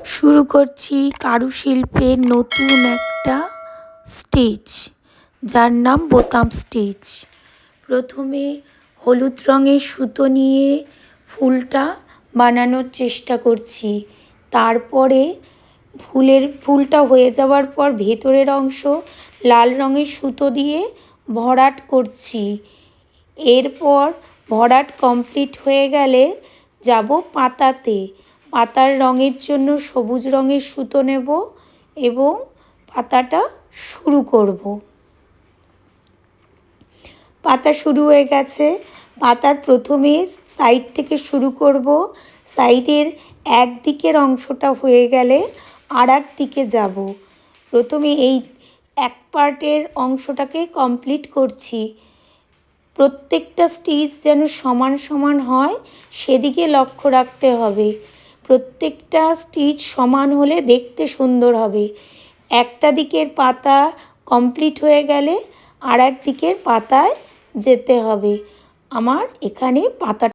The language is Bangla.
শুরু করছি কারুশিল্পের নতুন একটা স্টেজ, যার নাম বোতাম স্টেজ। প্রথমে হলুদ রঙের সুতো নিয়ে ফুলটা বানানোর চেষ্টা করছি। তারপরে ফুলটা হয়ে যাওয়ার পর ভেতরের অংশ লাল রঙের সুতো দিয়ে ভরাট করছি। এরপর ভরাট কমপ্লিট হয়ে গেলে যাব পাতাতে। পাতার রঙের জন্য সবুজ রঙের সুতো নেব এবং পাতাটা শুরু করব। পাতা শুরু হয়ে গেছে। পাতার প্রথমে সাইড থেকে শুরু করব। সাইডের একদিকের অংশটা হয়ে গেলে আর এক দিকে যাব। প্রথমে এই এক পার্টের অংশটাকে কমপ্লিট করছি। প্রত্যেকটা স্টিচ যেন সমান সমান হয় সেদিকে লক্ষ্য রাখতে হবে। প্রত্যেকটা স্টিচ সমান হলে দেখতে সুন্দর হবে। একটা দিকের পাতা কমপ্লিট হয়ে গেলে আর এক দিকের পাতায় যেতে হবে। আমার এখানে পাতা